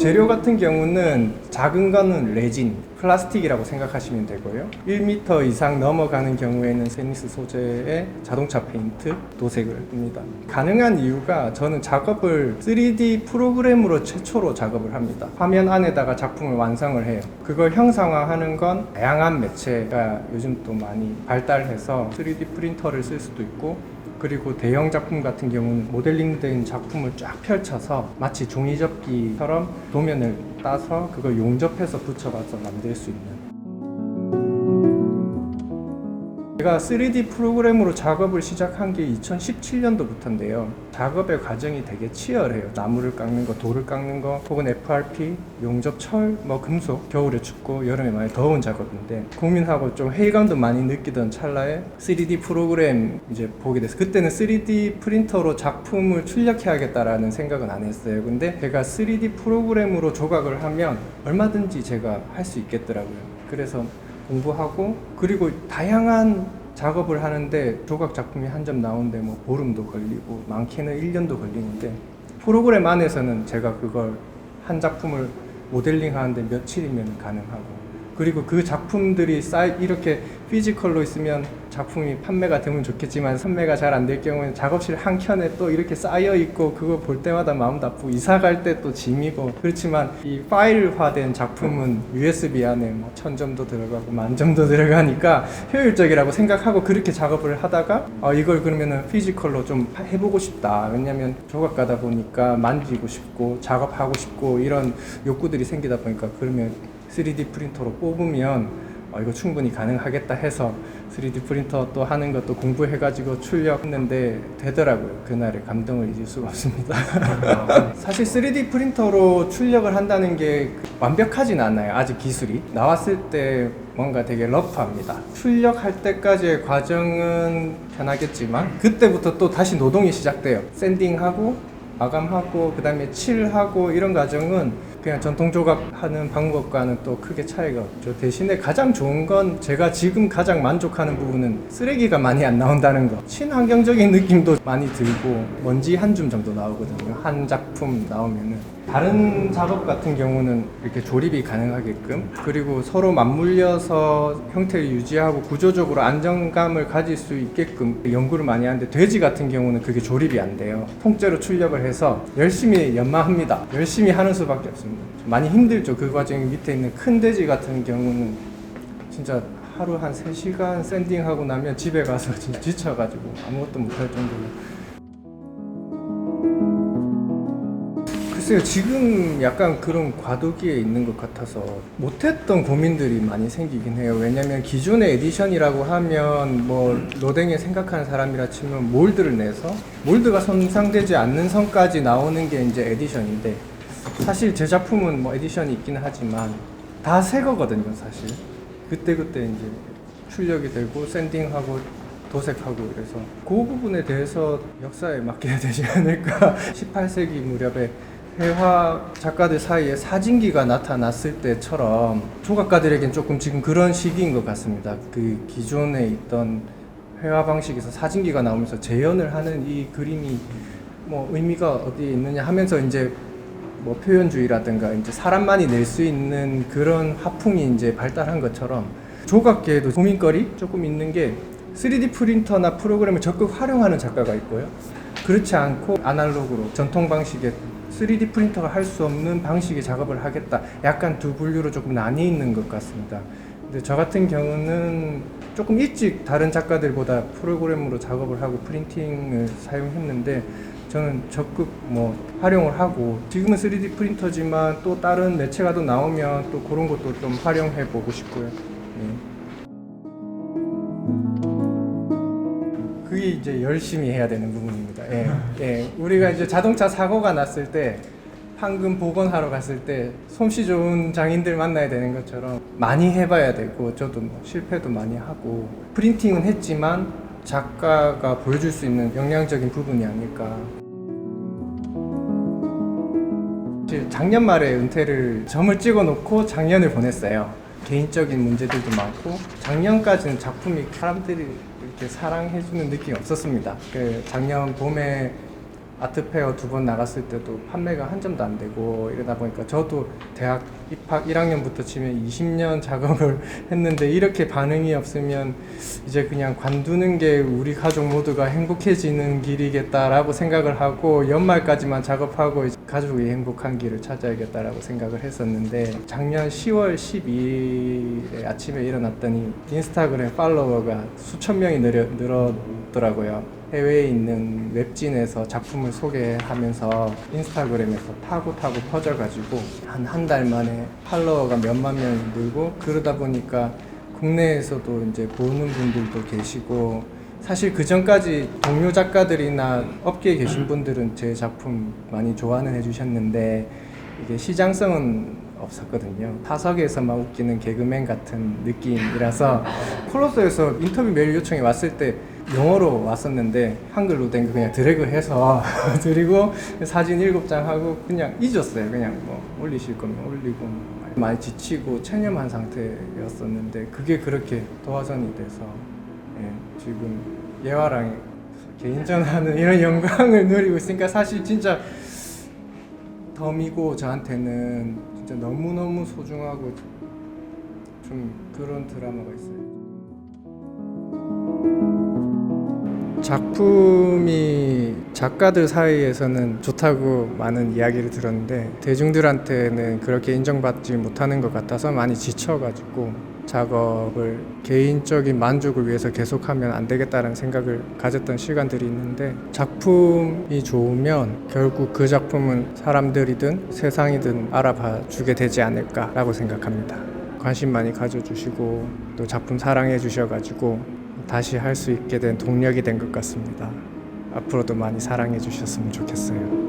재료 같은 경우는 작은 거는 레진, 플라스틱이라고 생각하시면 되고요. 1m 이상 넘어가는 경우에는 스테인리스 소재의 자동차 페인트, 도색을 합니다. 가능한 이유가 저는 작업을 3D 프로그램으로 최초로 작업을 합니다. 화면 안에다가 작품을 완성을 해요. 그걸 형상화하는 건 다양한 매체가 요즘 또 많이 발달해서 3D 프린터를 쓸 수도 있고, 그리고 대형 작품 같은 경우는 모델링된 작품을 쫙 펼쳐서 마치 종이접기처럼 도면을 따서 그걸 용접해서 붙여봐서 만들 수 있는. 제가 3D 프로그램으로 작업을 시작한 게 2017년도부터인데요. 작업의 과정이 되게 치열해요. 나무를 깎는 거, 돌을 깎는 거, 혹은 FRP, 용접, 철, 금속, 겨울에 춥고 여름에 많이 더운 작업인데 고민하고 좀 회의감도 많이 느끼던 찰나에 3D 프로그램 이제 보게 됐어요. 그때는 3D 프린터로 작품을 출력해야겠다라는 생각은 안 했어요. 근데 제가 3D 프로그램으로 조각을 하면 얼마든지 제가 할 수 있겠더라고요. 그래서 공부하고, 그리고 다양한 작업을 하는데 조각 작품이 한 점 나오는데 보름도 걸리고 많게는 1년도 걸리는데, 프로그램 안에서는 제가 그걸 한 작품을 모델링 하는데 며칠이면 가능하고, 그리고 그 작품들이 이렇게 피지컬로 있으면 작품이 판매가 되면 좋겠지만 판매가 잘 안 될 경우에는 작업실 한 켠에 또 이렇게 쌓여 있고 그거 볼 때마다 마음도 아프고 이사 갈 때 또 짐이고. 그렇지만 이 파일화된 작품은 USB 안에 1000점도 들어가고 10,000점도 들어가니까 효율적이라고 생각하고 그렇게 작업을 하다가 이걸 그러면은 피지컬로 좀 해보고 싶다. 왜냐면 조각가다 보니까 만지고 싶고 작업하고 싶고 이런 욕구들이 생기다 보니까, 그러면 3D 프린터로 뽑으면 이거 충분히 가능하겠다 해서 3D 프린터 또 하는 것도 공부해가지고 출력했는데 되더라고요. 그날의 감동을 잊을 수가 없습니다. 사실 3D 프린터로 출력을 한다는 게 완벽하진 않아요. 아직 기술이 나왔을 때 뭔가 되게 러프합니다. 출력할 때까지의 과정은 편하겠지만 그때부터 또 다시 노동이 시작돼요. 샌딩하고 마감하고 그 다음에 칠하고 이런 과정은 그냥 전통 조각하는 방법과는 또 크게 차이가 없죠. 대신에 가장 좋은 건 제가 지금 가장 만족하는 부분은 쓰레기가 많이 안 나온다는 거. 친환경적인 느낌도 많이 들고 먼지 한 줌 정도 나오거든요. 한 작품 나오면은. 다른 작업 같은 경우는 이렇게 조립이 가능하게끔, 그리고 서로 맞물려서 형태를 유지하고 구조적으로 안정감을 가질 수 있게끔 연구를 많이 하는데, 돼지 같은 경우는 그게 조립이 안 돼요. 통째로 출력을 해서 열심히 연마합니다. 열심히 하는 수밖에 없습니다. 많이 힘들죠. 그 과정이. 밑에 있는 큰 돼지 같은 경우는 진짜 하루 한 3시간 샌딩하고 나면 집에 가서 진짜 지쳐가지고 아무것도 못할 정도로. 글쎄요, 지금 약간 그런 과도기에 있는 것 같아서 못했던 고민들이 많이 생기긴 해요. 왜냐면 기존의 에디션이라고 하면 로댕에 생각하는 사람이라 치면 몰드를 내서 몰드가 손상되지 않는 선까지 나오는 게 이제 에디션인데, 사실 제 작품은 에디션이 있긴 하지만 다 새 거거든요, 사실. 그때그때 이제 출력이 되고 샌딩하고 도색하고, 그래서 그 부분에 대해서 역사에 맡겨야 되지 않을까. 18세기 무렵에 회화 작가들 사이에 사진기가 나타났을 때처럼 조각가들에겐 조금 지금 그런 시기인 것 같습니다. 그 기존에 있던 회화 방식에서 사진기가 나오면서 재현을 하는 이 그림이 의미가 어디에 있느냐 하면서 이제 표현주의라든가 이제 사람만이 낼 수 있는 그런 화풍이 이제 발달한 것처럼, 조각계에도 고민거리 조금 있는 게 3D 프린터나 프로그램을 적극 활용하는 작가가 있고요. 그렇지 않고 아날로그로 전통 방식의 3D 프린터가 할 수 없는 방식의 작업을 하겠다. 약간 두 분류로 조금 나뉘어 있는 것 같습니다. 근데 저 같은 경우는 조금 일찍 다른 작가들보다 프로그램으로 작업을 하고 프린팅을 사용했는데, 저는 적극 활용을 하고, 지금은 3D 프린터지만 또 다른 매체가 또 나오면 또 그런 것도 좀 활용해 보고 싶고요. 그게 이제 열심히 해야 되는 부분입니다. 우리가 이제 자동차 사고가 났을 때 판금 복원하러 갔을 때 솜씨 좋은 장인들 만나야 되는 것처럼 많이 해봐야 되고, 저도 실패도 많이 하고, 프린팅은 했지만 작가가 보여줄 수 있는 역량적인 부분이 아닐까. 작년 말에 은퇴를 점을 찍어 놓고 작년을 보냈어요. 개인적인 문제들도 많고, 작년까지는 작품이 사람들이 이렇게 사랑해주는 느낌이 없었습니다. 작년 봄에 아트페어 2번 나갔을 때도 판매가 한 점도 안 되고 이러다 보니까 저도 대학 입학 1학년부터 치면 20년 작업을 했는데 이렇게 반응이 없으면 이제 그냥 관두는 게 우리 가족 모두가 행복해지는 길이겠다라고 생각을 하고 연말까지만 작업하고 이제 가족이 행복한 길을 찾아야겠다라고 생각을 했었는데 작년 10월 12일에 아침에 일어났더니 인스타그램 팔로워가 수천 명이 늘었더라고요. 해외에 있는 웹진에서 작품을 소개하면서 인스타그램에서 타고 퍼져가지고 한 달 만에 팔로워가 몇만 명이 늘고 그러다 보니까 국내에서도 이제 보는 분들도 계시고 사실 그 전까지 동료 작가들이나 업계에 계신 분들은 제 작품 많이 좋아는 해주셨는데 이게 시장성은 없었거든요. 타석에서만 웃기는 개그맨 같은 느낌이라서 콜로스에서 인터뷰 메일 요청이 왔을 때 영어로 왔었는데 한글로 된 거 그냥 드래그해서 드리고 사진 7장 하고 그냥 잊었어요. 그냥 뭐 올리실 거면 올리고 많이 지치고 체념한 상태였었는데 그게 그렇게 도화선이 돼서 지금 예화랑 개인전하는 이런 영광을 누리고 있으니까 사실 진짜 덤이고 저한테는 진짜 너무너무 소중하고 좀 그런 드라마가 있어요. 작품이 작가들 사이에서는 좋다고 많은 이야기를 들었는데 대중들한테는 그렇게 인정받지 못하는 것 같아서 많이 지쳐가지고 작업을 개인적인 만족을 위해서 계속하면 안 되겠다는 생각을 가졌던 시간들이 있는데 작품이 좋으면 결국 그 작품은 사람들이든 세상이든 알아봐 주게 되지 않을까라고 생각합니다. 관심 많이 가져주시고 또 작품 사랑해 주셔가지고 다시 할 수 있게 된 동력이 된 것 같습니다. 앞으로도 많이 사랑해 주셨으면 좋겠어요.